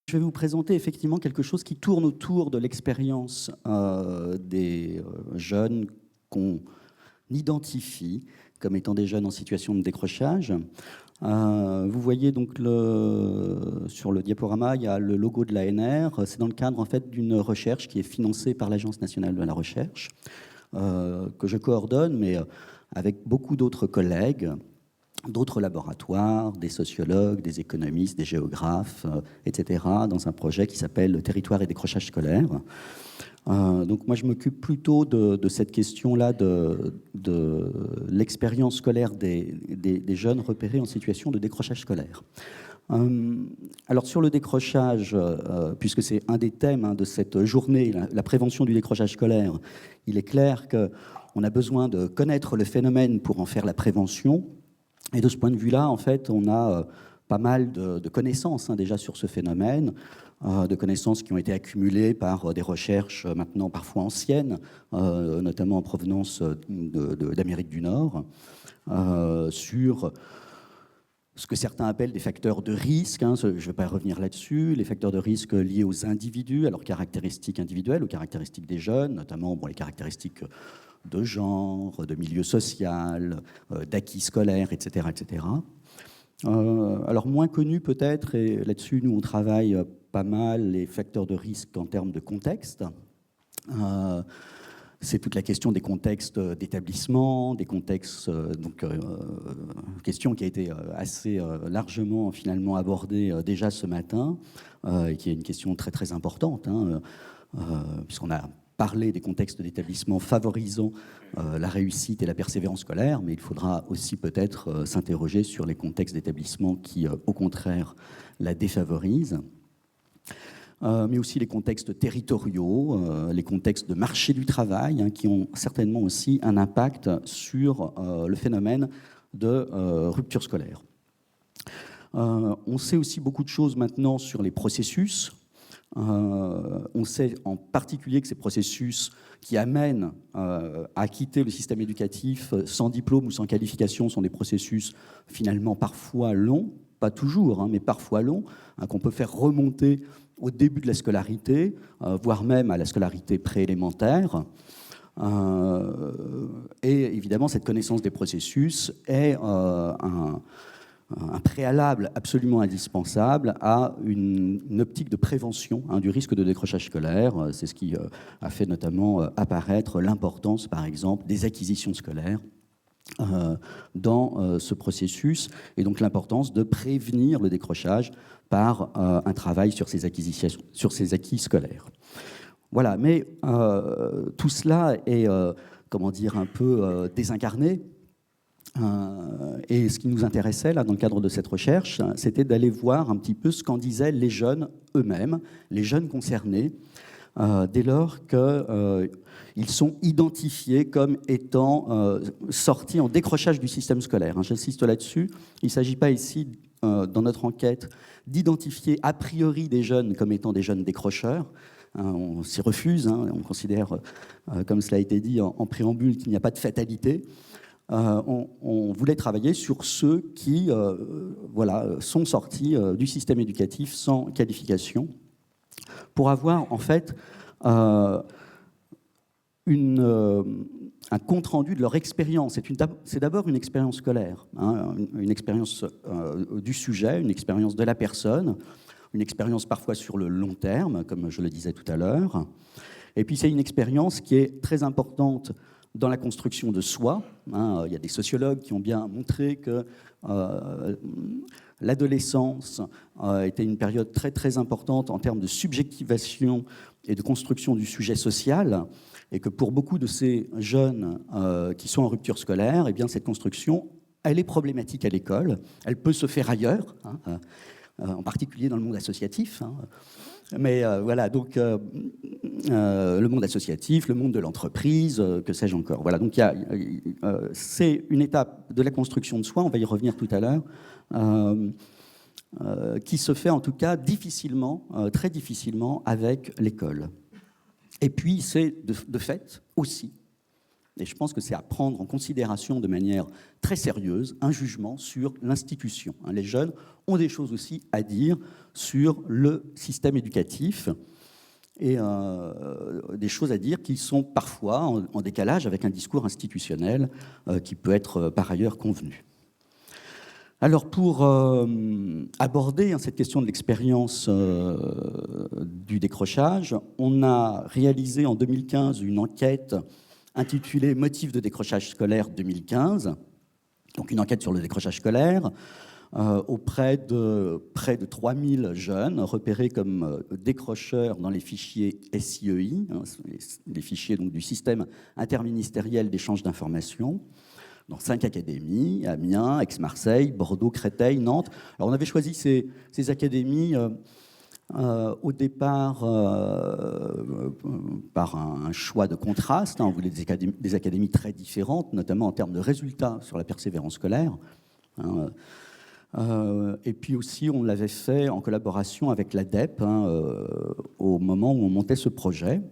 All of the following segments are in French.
Je vais vous présenter effectivement quelque chose qui tourne autour de l'expérience des jeunes qu'on identifie comme étant des jeunes en situation de décrochage. Vous voyez donc sur le diaporama, il y a le logo de l'ANR. C'est dans le cadre en fait d'une recherche qui est financée par l'Agence nationale de la recherche, que je coordonne, mais avec beaucoup d'autres collègues, d'autres laboratoires, des sociologues, des économistes, des géographes, etc., dans un projet qui s'appelle Territoire et décrochage scolaire. Donc moi, je m'occupe plutôt de cette question-là de l'expérience scolaire des jeunes repérés en situation de décrochage scolaire. Alors sur le décrochage, puisque c'est un des thèmes de cette journée, la prévention du décrochage scolaire, il est clair qu'on a besoin de connaître le phénomène pour en faire la prévention. Et de ce point de vue-là, en fait, on a pas mal de connaissances déjà sur ce phénomène, de connaissances qui ont été accumulées par des recherches maintenant parfois anciennes, notamment en provenance d'Amérique du Nord, sur ce que certains appellent des facteurs de risque. Je ne vais pas revenir là-dessus. Les facteurs de risque liés aux individus, à leurs caractéristiques individuelles, aux caractéristiques des jeunes, notamment les caractéristiques de genre, de milieu social, d'acquis scolaires, etc. etc. Alors moins connu peut-être, et là-dessus nous on travaille pas mal, les facteurs de risque en termes de contexte. C'est toute la question des contextes d'établissement, des contextes, question qui a été assez largement finalement abordée déjà ce matin, et qui est une question très très importante, puisqu'on a parlé des contextes d'établissement favorisant la réussite et la persévérance scolaire, mais il faudra aussi peut-être s'interroger sur les contextes d'établissement qui, au contraire, la défavorisent. Mais aussi les contextes territoriaux, les contextes de marché du travail, qui ont certainement aussi un impact sur le phénomène de rupture scolaire. On sait aussi beaucoup de choses maintenant sur les processus. On sait en particulier que ces processus qui amènent à quitter le système éducatif sans diplôme ou sans qualification sont des processus finalement parfois longs, pas toujours, mais parfois longs, qu'on peut faire remonter au début de la scolarité, voire même à la scolarité préélémentaire. Et évidemment, cette connaissance des processus est un préalable absolument indispensable à une optique de prévention du risque de décrochage scolaire. C'est ce qui a fait notamment apparaître l'importance, par exemple, des acquisitions scolaires dans ce processus, et donc l'importance de prévenir le décrochage par un travail sur ces acquis scolaires. Voilà, mais tout cela est, un peu désincarné. Et ce qui nous intéressait là, dans le cadre de cette recherche, c'était d'aller voir un petit peu ce qu'en disaient les jeunes eux-mêmes, les jeunes concernés, dès lors qu'ils sont identifiés comme étant sortis en décrochage du système scolaire. J'insiste là-dessus, il ne s'agit pas ici, dans notre enquête, d'identifier a priori des jeunes comme étant des jeunes décrocheurs. On s'y refuse, on considère, comme cela a été dit en préambule, qu'il n'y a pas de fatalité. On voulait travailler sur ceux qui sont sortis du système éducatif sans qualification, pour avoir en fait un compte-rendu de leur expérience. C'est d'abord une expérience scolaire, une expérience du sujet, une expérience de la personne, une expérience parfois sur le long terme, comme je le disais tout à l'heure. Et puis c'est une expérience qui est très importante dans la construction de soi. Il y a des sociologues qui ont bien montré que l'adolescence était une période très très importante en termes de subjectivation et de construction du sujet social, et que pour beaucoup de ces jeunes qui sont en rupture scolaire, cette construction, elle est problématique à l'école, elle peut se faire ailleurs, en particulier dans le monde associatif. Mais donc le monde associatif, le monde de l'entreprise, que sais-je encore. Voilà, donc c'est une étape de la construction de soi, on va y revenir tout à l'heure, qui se fait en tout cas difficilement, très difficilement avec l'école. Et puis c'est de fait aussi Et je pense que c'est à prendre en considération de manière très sérieuse un jugement sur l'institution. Les jeunes ont des choses aussi à dire sur le système éducatif et des choses à dire qui sont parfois en décalage avec un discours institutionnel qui peut être par ailleurs convenu. Alors pour aborder cette question de l'expérience du décrochage, on a réalisé en 2015 une enquête intitulée « Motifs de décrochage scolaire 2015 », donc une enquête sur le décrochage scolaire, auprès de près de 3000 jeunes repérés comme décrocheurs dans les fichiers SIEI, les fichiers donc, du système interministériel d'échange d'informations, dans 5 académies, Amiens, Aix-Marseille, Bordeaux, Créteil, Nantes. Alors on avait choisi ces académies au départ par un choix de contraste. On voulait des académies très différentes, notamment en termes de résultats sur la persévérance scolaire. Et puis aussi, on l'avait fait en collaboration avec l'ADEP au moment où on montait ce projet.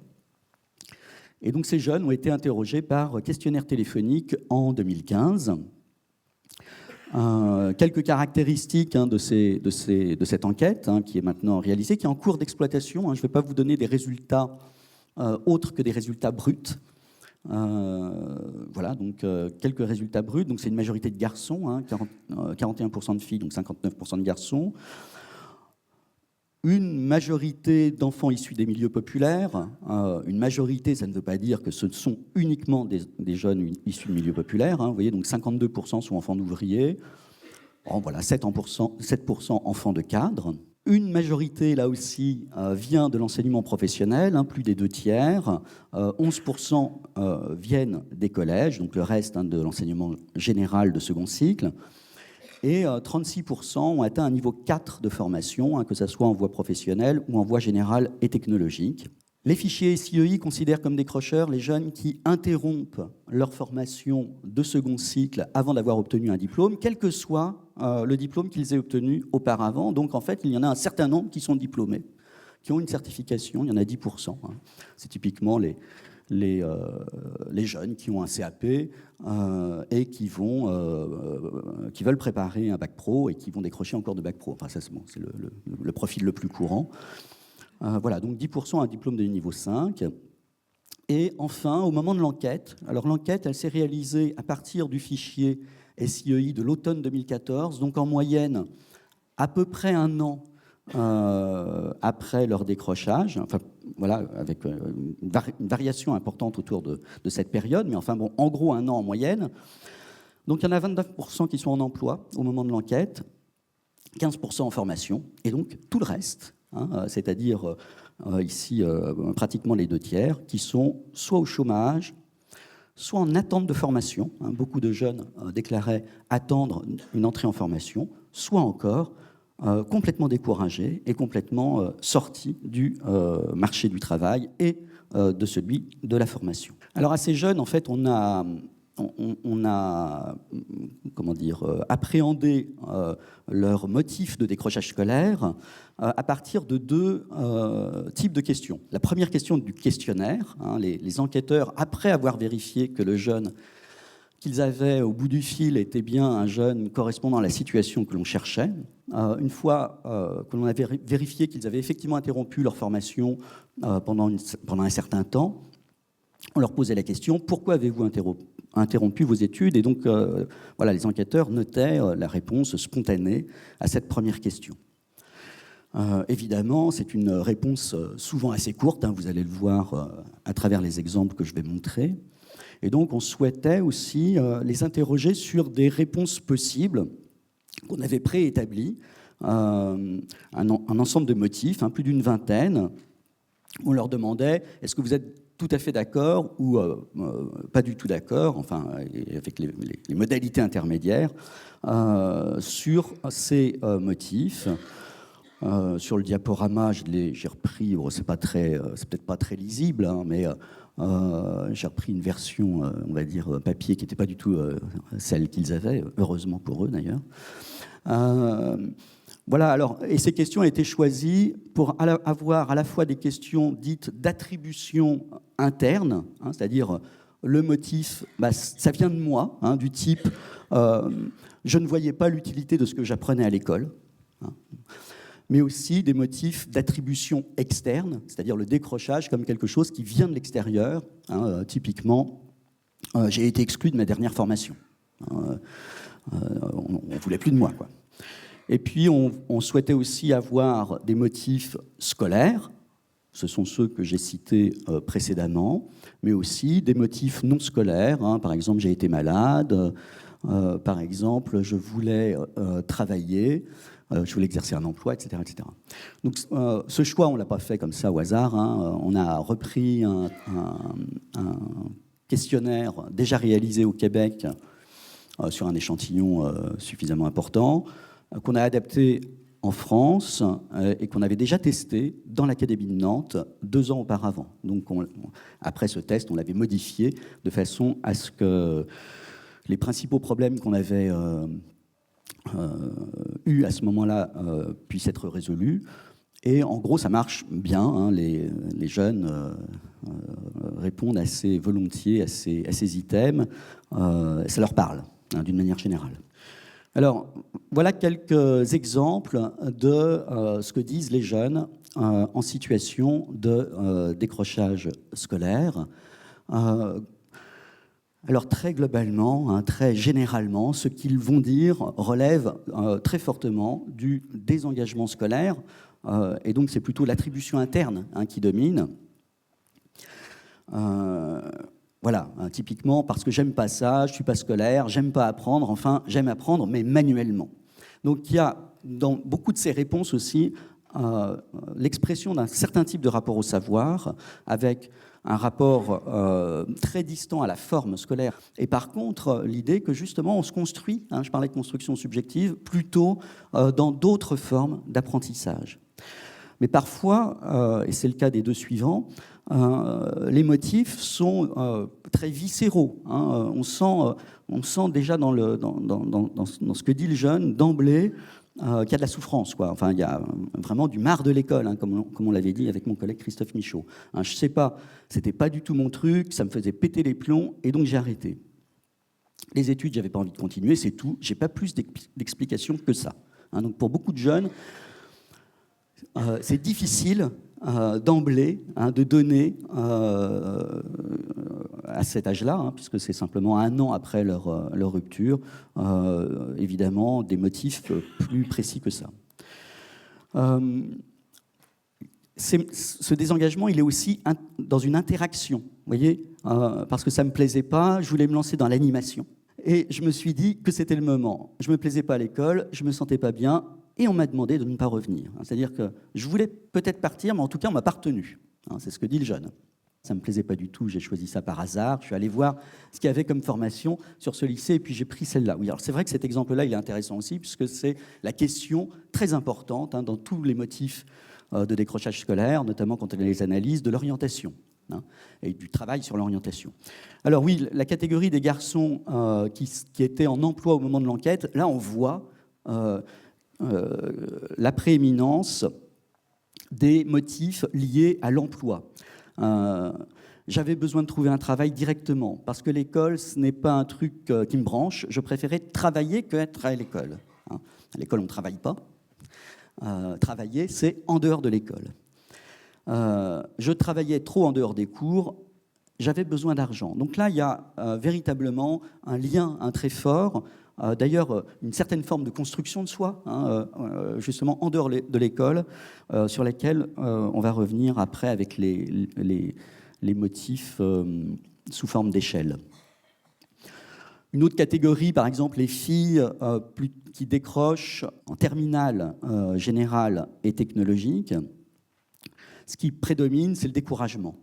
Et donc ces jeunes ont été interrogés par questionnaire téléphonique en 2015. Quelques caractéristiques de cette enquête qui est maintenant réalisée, qui est en cours d'exploitation. Je ne vais pas vous donner des résultats autres que des résultats bruts. Voilà, donc quelques résultats bruts. Donc c'est une majorité de garçons, 41% de filles, donc 59% de garçons. Une majorité d'enfants issus des milieux populaires. Une majorité, ça ne veut pas dire que ce sont uniquement des jeunes issus de milieux populaires. Vous voyez, donc 52% sont enfants d'ouvriers. Bon, voilà, 7% enfants de cadres. Une majorité, là aussi, vient de l'enseignement professionnel, plus des 2/3. 11% viennent des collèges, donc le reste de l'enseignement général de second cycle. Et 36% ont atteint un niveau 4 de formation, que ce soit en voie professionnelle ou en voie générale et technologique. Les fichiers SIEI considèrent comme décrocheurs les jeunes qui interrompent leur formation de second cycle avant d'avoir obtenu un diplôme, quel que soit le diplôme qu'ils aient obtenu auparavant. Donc en fait, il y en a un certain nombre qui sont diplômés, qui ont une certification, il y en a 10%. C'est typiquement les jeunes qui ont un CAP et qui veulent préparer un bac pro et qui vont décrocher encore de bac pro. Enfin, ça, c'est le profil le plus courant. Voilà, donc 10% un diplôme de niveau 5. Et enfin, au moment de l'enquête, alors l'enquête, elle s'est réalisée à partir du fichier SIEI de l'automne 2014, donc en moyenne, à peu près un an après leur décrochage, enfin voilà, avec une variation importante autour de cette période, mais enfin bon, en gros un an en moyenne. Donc il y en a 29% qui sont en emploi au moment de l'enquête, 15% en formation, et donc tout le reste, c'est-à-dire ici pratiquement les 2/3, qui sont soit au chômage, soit en attente de formation. Beaucoup de jeunes déclaraient attendre une entrée en formation, soit encore complètement découragés et complètement sortis du marché du travail et de celui de la formation. Alors à ces jeunes, en fait, on a comment dire, appréhendé leurs motifs de décrochage scolaire à partir de 2 types de questions. La première question du questionnaire, les enquêteurs, après avoir vérifié que le jeune qu'ils avaient au bout du fil était bien un jeune correspondant à la situation que l'on cherchait, une fois que l'on avait vérifié qu'ils avaient effectivement interrompu leur formation pendant un certain temps, on leur posait la question « Pourquoi avez-vous interrompu vos études ?» Et donc, voilà, les enquêteurs notaient la réponse spontanée à cette première question. Évidemment, c'est une réponse souvent assez courte, vous allez le voir à travers les exemples que je vais montrer. Et donc, on souhaitait aussi les interroger sur des réponses possibles qu'on avait préétablies, un ensemble de motifs, plus d'une vingtaine. On leur demandait « Est-ce que vous êtes tout à fait d'accord ou pas du tout d'accord, enfin, avec les modalités intermédiaires, sur ces motifs. Sur le diaporama, j'ai repris, c'est peut-être pas très lisible, mais j'ai repris une version, on va dire, papier qui n'était pas du tout celle qu'ils avaient, heureusement pour eux d'ailleurs. Voilà, alors, et ces questions ont été choisies pour avoir à la fois des questions dites d'attribution interne, c'est-à-dire le motif, ça vient de moi, hein, du type je ne voyais pas l'utilité de ce que j'apprenais à l'école, hein, mais aussi des motifs d'attribution externe, c'est-à-dire le décrochage comme quelque chose qui vient de l'extérieur. Hein, typiquement, j'ai été exclu de ma dernière formation. On ne voulait plus de moi, quoi. Et puis, on souhaitait aussi avoir des motifs scolaires. Ce sont ceux que j'ai cités précédemment, mais aussi des motifs non scolaires. Hein. Par exemple, j'ai été malade. Par exemple, je voulais travailler. Je voulais exercer un emploi, etc. etc. Donc, ce choix, on ne l'a pas fait comme ça au hasard. Hein. On a repris un questionnaire déjà réalisé au Québec sur un échantillon suffisamment important, qu'on a adapté en France et qu'on avait déjà testé dans l'Académie de Nantes 2 ans auparavant. Donc, après ce test, on l'avait modifié de façon à ce que les principaux problèmes qu'on avait eus à ce moment-là puissent être résolus. Et en gros, ça marche bien. Hein, les jeunes répondent assez volontiers à ces items. Ça leur parle, hein, d'une manière générale. Alors, voilà quelques exemples de ce que disent les jeunes en situation de décrochage scolaire. Alors, très globalement, hein, très généralement, ce qu'ils vont dire relève très fortement du désengagement scolaire, et donc c'est plutôt l'attribution interne, hein, qui domine. Voilà, hein, typiquement, parce que j'aime pas ça, je suis pas scolaire, j'aime pas apprendre, enfin, j'aime apprendre, mais manuellement. Donc, il y a dans beaucoup de ces réponses aussi l'expression d'un certain type de rapport au savoir, avec un rapport très distant à la forme scolaire. Et par contre, l'idée que justement, on se construit, hein, je parlais de construction subjective, plutôt dans d'autres formes d'apprentissage. Mais parfois, et c'est le cas des deux suivants, les motifs sont très viscéraux. Hein. On sent déjà dans ce que dit le jeune, d'emblée, qu'il y a de la souffrance, quoi. Enfin, il y a vraiment du marre de l'école, hein, comme on l'avait dit avec mon collègue Christophe Michaud. Hein, je ne sais pas, c'était pas du tout mon truc, ça me faisait péter les plombs, et donc j'ai arrêté. Les études, j'avais pas envie de continuer, c'est tout. J'ai pas plus d'explications que ça. Hein, donc pour beaucoup de jeunes, c'est difficile d'emblée, hein, de donner à cet âge-là, hein, puisque c'est simplement 1 an après leur rupture, évidemment, des motifs plus précis que ça. Ce désengagement, il est aussi dans une interaction, vous voyez, parce que ça ne me plaisait pas, je voulais me lancer dans l'animation. Et je me suis dit que c'était le moment. Je ne me plaisais pas à l'école, je ne me sentais pas bien, et on m'a demandé de ne pas revenir. C'est-à-dire que je voulais peut-être partir, mais en tout cas, on ne m'a pas retenu. C'est ce que dit le jeune. Ça ne me plaisait pas du tout, j'ai choisi ça par hasard. Je suis allé voir ce qu'il y avait comme formation sur ce lycée, et puis j'ai pris celle-là. Oui, alors c'est vrai que cet exemple-là, il est intéressant aussi, puisque c'est la question très importante, hein, dans tous les motifs de décrochage scolaire, notamment quand on les analyse, de l'orientation, hein, et du travail sur l'orientation. Alors oui, la catégorie des garçons qui étaient en emploi au moment de l'enquête, là on voit la prééminence des motifs liés à l'emploi. J'avais besoin de trouver un travail directement, parce que l'école, ce n'est pas un truc qui me branche. Je préférais travailler qu'être à l'école. Hein. À l'école, on ne travaille pas. Travailler, c'est en dehors de l'école. Je travaillais trop en dehors des cours. J'avais besoin d'argent. Donc là, il y a véritablement un lien très fort. D'ailleurs, une certaine forme de construction de soi, hein, justement en dehors de l'école, sur laquelle on va revenir après avec les motifs sous forme d'échelle. Une autre catégorie, par exemple, les filles qui décrochent en terminale générale et technologique. Ce qui prédomine, c'est le découragement.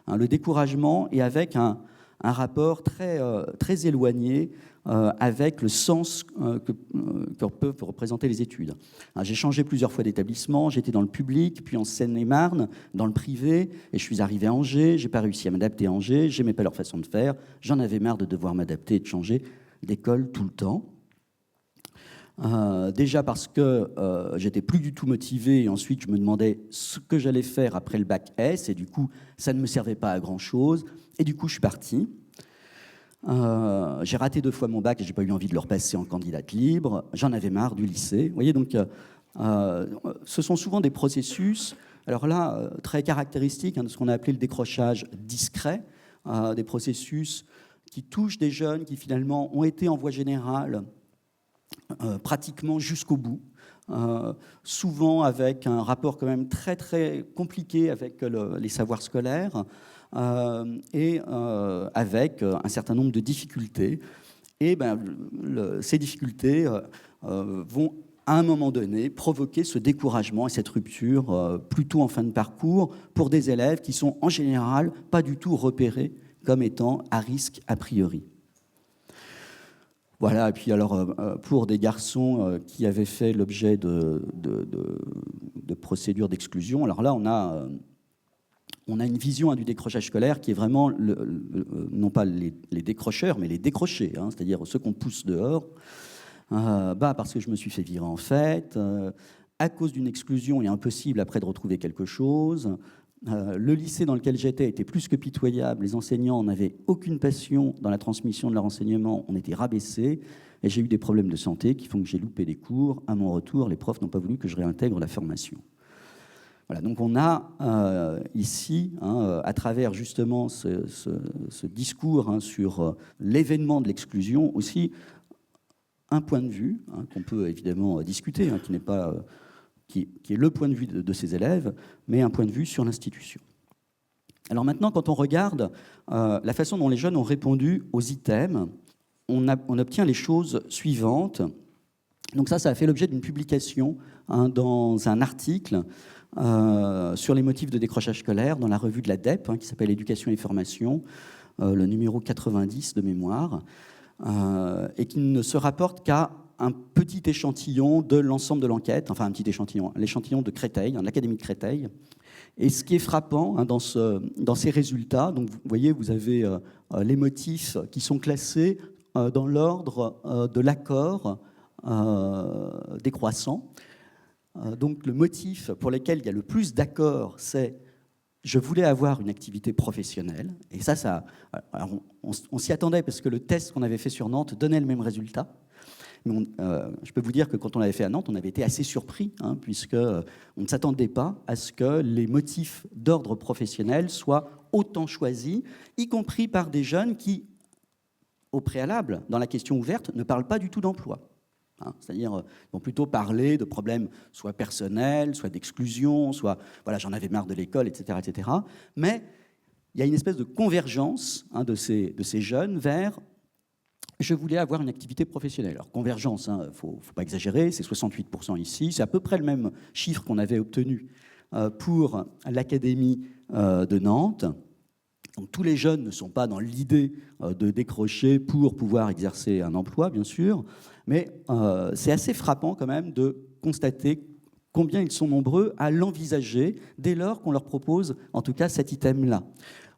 Hein, le découragement est avec un rapport très éloigné avec le sens que peuvent représenter les études. J'ai changé plusieurs fois d'établissement, j'étais dans le public, puis en Seine-et-Marne, dans le privé, et je suis arrivé à Angers, j'ai pas réussi à m'adapter à Angers, j'aimais pas leur façon de faire, j'en avais marre de devoir m'adapter et de changer d'école tout le temps. Déjà parce que j'étais plus du tout motivé, et ensuite je me demandais ce que j'allais faire après le bac S, et du coup ça ne me servait pas à grand chose, et du coup je suis parti. J'ai raté 2 fois mon bac et j'ai pas eu envie de le repasser en candidate libre. J'en avais marre du lycée. Vous voyez, donc, ce sont souvent des processus, alors là, très caractéristiques de ce qu'on a appelé le décrochage discret, des processus qui touchent des jeunes qui finalement ont été en voie générale pratiquement jusqu'au bout, souvent avec un rapport quand même très très compliqué avec les savoirs scolaires et avec un certain nombre de difficultés. Et ces difficultés vont à un moment donné provoquer ce découragement et cette rupture plutôt en fin de parcours pour des élèves qui sont en général pas du tout repérés comme étant à risque a priori. Voilà, et puis alors, pour des garçons qui avaient fait l'objet de procédures d'exclusion, alors là, on a une vision du décrochage scolaire qui est vraiment, non pas les décrocheurs, mais les décrochés, c'est-à-dire ceux qu'on pousse dehors, parce que je me suis fait virer en fait, à cause d'une exclusion, il est impossible après de retrouver quelque chose. Le lycée dans lequel j'étais était plus que pitoyable. Les enseignants n'avaient aucune passion dans la transmission de leur enseignement. On était rabaissés. Et j'ai eu des problèmes de santé qui font que j'ai loupé des cours. À mon retour, les profs n'ont pas voulu que je réintègre la formation. Voilà, donc on a ici, à travers justement ce discours sur l'événement de l'exclusion, aussi un point de vue qu'on peut évidemment discuter, qui n'est pas... Qui est le point de vue de ces élèves, mais un point de vue sur l'institution. Alors maintenant, quand on regarde la façon dont les jeunes ont répondu aux items, on obtient les choses suivantes. Donc ça a fait l'objet d'une publication dans un article sur les motifs de décrochage scolaire dans la revue de la DEP, qui s'appelle Éducation et formation, le numéro 90 de mémoire, et qui ne se rapporte qu'à un petit échantillon de l'ensemble de l'enquête, enfin un petit échantillon, l'échantillon de Créteil, de l'Académie de Créteil. Et ce qui est frappant dans ces résultats, donc vous voyez, vous avez les motifs qui sont classés dans l'ordre de l'accord décroissant. Donc le motif pour lequel il y a le plus d'accords, c'est « je voulais avoir une activité professionnelle ». Et ça alors on s'y attendait parce que le test qu'on avait fait sur Nantes donnait le même résultat. Mais je peux vous dire que quand on l'avait fait à Nantes, on avait été assez surpris, puisqu'on ne s'attendait pas à ce que les motifs d'ordre professionnel soient autant choisis, y compris par des jeunes qui, au préalable, dans la question ouverte, ne parlent pas du tout d'emploi. C'est-à-dire, ils vont plutôt parler de problèmes soit personnels, soit d'exclusion, soit voilà, j'en avais marre de l'école, etc., etc. Mais il y a une espèce de convergence de ces jeunes vers je voulais avoir une activité professionnelle. Alors, convergence, il ne faut pas exagérer, c'est 68% ici. C'est à peu près le même chiffre qu'on avait obtenu pour l'Académie de Nantes. Donc, tous les jeunes ne sont pas dans l'idée de décrocher pour pouvoir exercer un emploi, bien sûr, mais c'est assez frappant quand même de constater combien ils sont nombreux à l'envisager dès lors qu'on leur propose, en tout cas, cet item-là.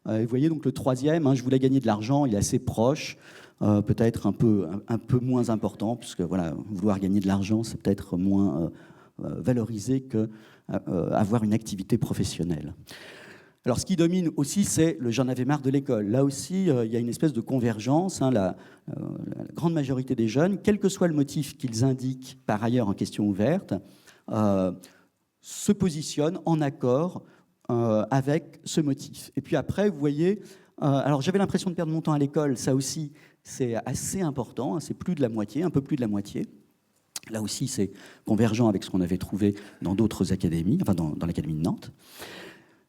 Vous voyez, donc le troisième, je voulais gagner de l'argent, il est assez proche. Peut-être un peu moins important, puisque voilà, vouloir gagner de l'argent, c'est peut-être moins valorisé qu'avoir une activité professionnelle. Alors, ce qui domine aussi, c'est le « j'en avais marre de l'école ». Là aussi, il y a une espèce de convergence. La grande majorité des jeunes, quel que soit le motif qu'ils indiquent par ailleurs en question ouverte, se positionnent en accord avec ce motif. Et puis après, vous voyez, alors j'avais l'impression de perdre mon temps à l'école, ça aussi, c'est assez important, c'est plus de la moitié, un peu plus de la moitié. Là aussi, c'est convergent avec ce qu'on avait trouvé dans d'autres académies, enfin dans l'Académie de Nantes.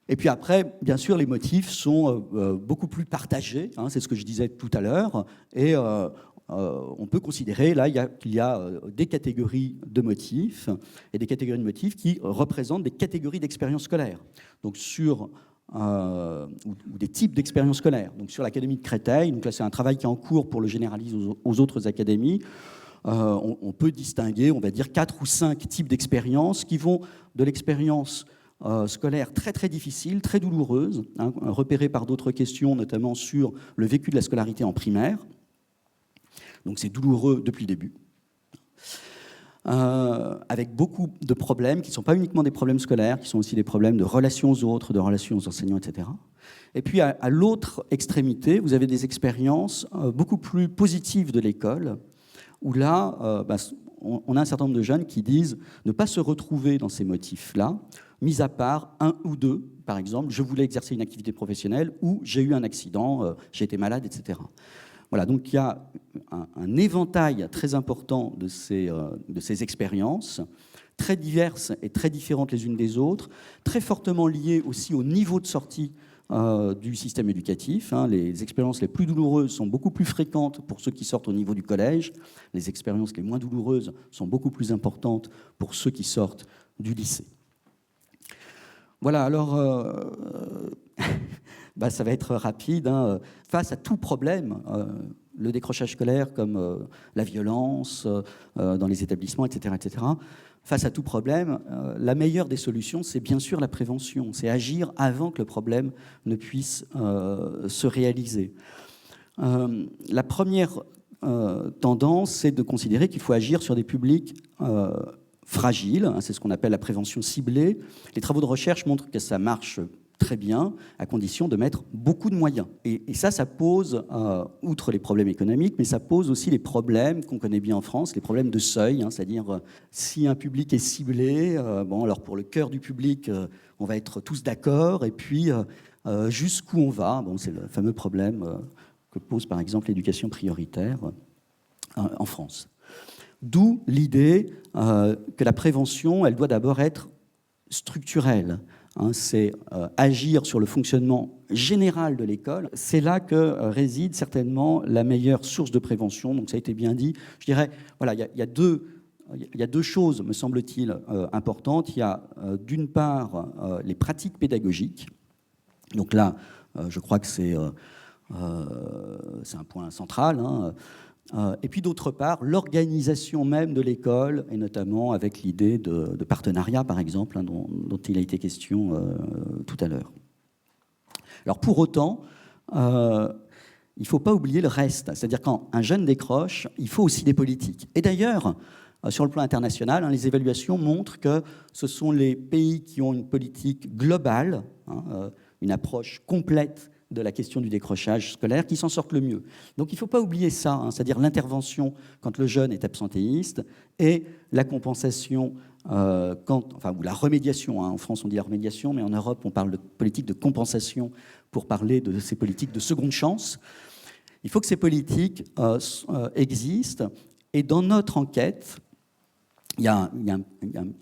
Et puis après, bien sûr, les motifs sont beaucoup plus partagés, c'est ce que je disais tout à l'heure, et on peut considérer là qu'il y a des catégories de motifs, et des catégories de motifs qui représentent des catégories d'expériences scolaires. Donc ou des types d'expériences scolaires. Donc sur l'Académie de Créteil, donc là c'est un travail qui est en cours pour le généraliser aux autres académies, on peut distinguer, on va dire, 4 ou 5 types d'expériences qui vont de l'expérience scolaire très très difficile, très douloureuse, repérée par d'autres questions, notamment sur le vécu de la scolarité en primaire. Donc c'est douloureux depuis le début. avec beaucoup de problèmes qui ne sont pas uniquement des problèmes scolaires, qui sont aussi des problèmes de relations aux autres, de relations aux enseignants, etc. Et puis à l'autre extrémité, vous avez des expériences beaucoup plus positives de l'école, où là, on a un certain nombre de jeunes qui disent ne pas se retrouver dans ces motifs-là, mis à part un ou deux, par exemple, je voulais exercer une activité professionnelle ou j'ai eu un accident, j'ai été malade, etc. Voilà, donc il y a un éventail très important de ces expériences, très diverses et très différentes les unes des autres, très fortement liées aussi au niveau de sortie du système éducatif. Les expériences les plus douloureuses sont beaucoup plus fréquentes pour ceux qui sortent au niveau du collège. Les expériences les moins douloureuses sont beaucoup plus importantes pour ceux qui sortent du lycée. Voilà, alors ça va être rapide. Face à tout problème, le décrochage scolaire comme la violence dans les établissements, etc., face à tout problème, la meilleure des solutions, c'est bien sûr la prévention. C'est agir avant que le problème ne puisse se réaliser. La première tendance, c'est de considérer qu'il faut agir sur des publics fragiles. C'est ce qu'on appelle la prévention ciblée. Les travaux de recherche montrent que ça marche très bien, à condition de mettre beaucoup de moyens. Et ça pose, outre les problèmes économiques, mais ça pose aussi les problèmes qu'on connaît bien en France, les problèmes de seuil, c'est-à-dire si un public est ciblé, alors pour le cœur du public, on va être tous d'accord, et puis jusqu'où on va, c'est le fameux problème que pose par exemple l'éducation prioritaire en France. D'où l'idée que la prévention, elle doit d'abord être structurelle. C'est agir sur le fonctionnement général de l'école. C'est là que réside certainement la meilleure source de prévention. Donc ça a été bien dit. Je dirais, voilà, il y a deux choses, me semble-t-il, importantes. Il y a d'une part les pratiques pédagogiques. Donc là, je crois que c'est un point central. Et puis d'autre part, l'organisation même de l'école, et notamment avec l'idée de partenariat, par exemple, dont il a été question tout à l'heure. Alors pour autant, il ne faut pas oublier le reste. C'est-à-dire quand un jeune décroche, il faut aussi des politiques. Et d'ailleurs, sur le plan international, les évaluations montrent que ce sont les pays qui ont une politique globale, une approche complète de la question du décrochage scolaire, qui s'en sortent le mieux. Donc il ne faut pas oublier ça, c'est-à-dire l'intervention quand le jeune est absentéiste et la compensation, ou la remédiation. En France, on dit la remédiation, mais en Europe, on parle de politique de compensation pour parler de ces politiques de seconde chance. Il faut que ces politiques existent. Et dans notre enquête, il y a un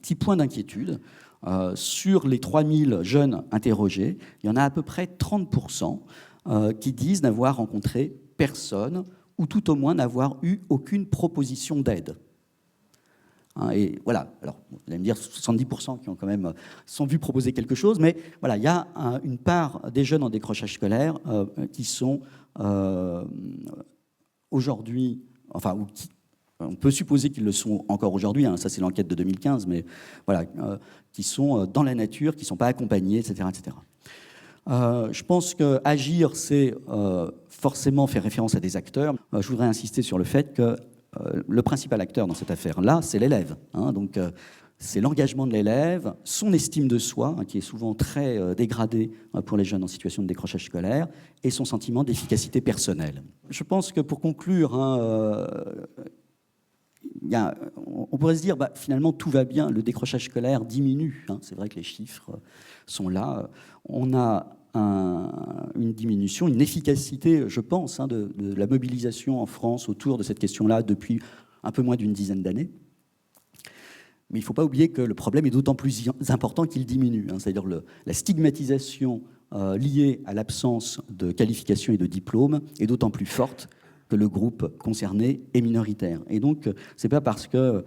petit point d'inquiétude. Sur les 3000 jeunes interrogés, il y en a à peu près 30% qui disent n'avoir rencontré personne ou tout au moins n'avoir eu aucune proposition d'aide. Et voilà, alors vous allez me dire 70% qui ont quand même sont vus proposer quelque chose, mais voilà, il y a une part des jeunes en décrochage scolaire qui sont aujourd'hui, ou qui, on peut supposer qu'ils le sont encore aujourd'hui, ça c'est l'enquête de 2015, mais voilà, qui sont dans la nature, qui ne sont pas accompagnés, etc. etc. Je pense qu'agir, c'est forcément faire référence à des acteurs. Je voudrais insister sur le fait que le principal acteur dans cette affaire-là, c'est l'élève. Donc c'est l'engagement de l'élève, son estime de soi, qui est souvent très dégradée pour les jeunes en situation de décrochage scolaire, et son sentiment d'efficacité personnelle. Je pense que pour conclure, on pourrait se dire, finalement, tout va bien, le décrochage scolaire diminue. C'est vrai que les chiffres sont là. On a une diminution, une efficacité, je pense, de la mobilisation en France autour de cette question-là depuis un peu moins d'une dizaine d'années. Mais il ne faut pas oublier que le problème est d'autant plus important qu'il diminue. C'est-à-dire la stigmatisation liée à l'absence de qualification et de diplôme est d'autant plus forte que le groupe concerné est minoritaire. Et donc, ce n'est pas parce que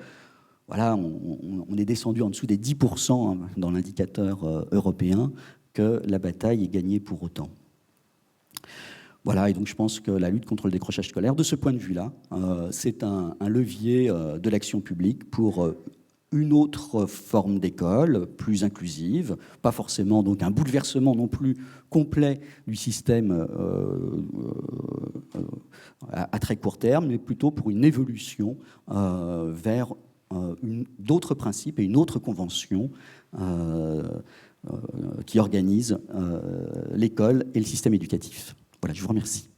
on est descendu en dessous des 10% dans l'indicateur européen que la bataille est gagnée pour autant. Voilà, et donc je pense que la lutte contre le décrochage scolaire, de ce point de vue-là, c'est un levier de l'action publique pour une autre forme d'école, plus inclusive, pas forcément donc un bouleversement non plus complet du système à très court terme, mais plutôt pour une évolution vers d'autres principes et une autre convention qui organise l'école et le système éducatif. Voilà, je vous remercie.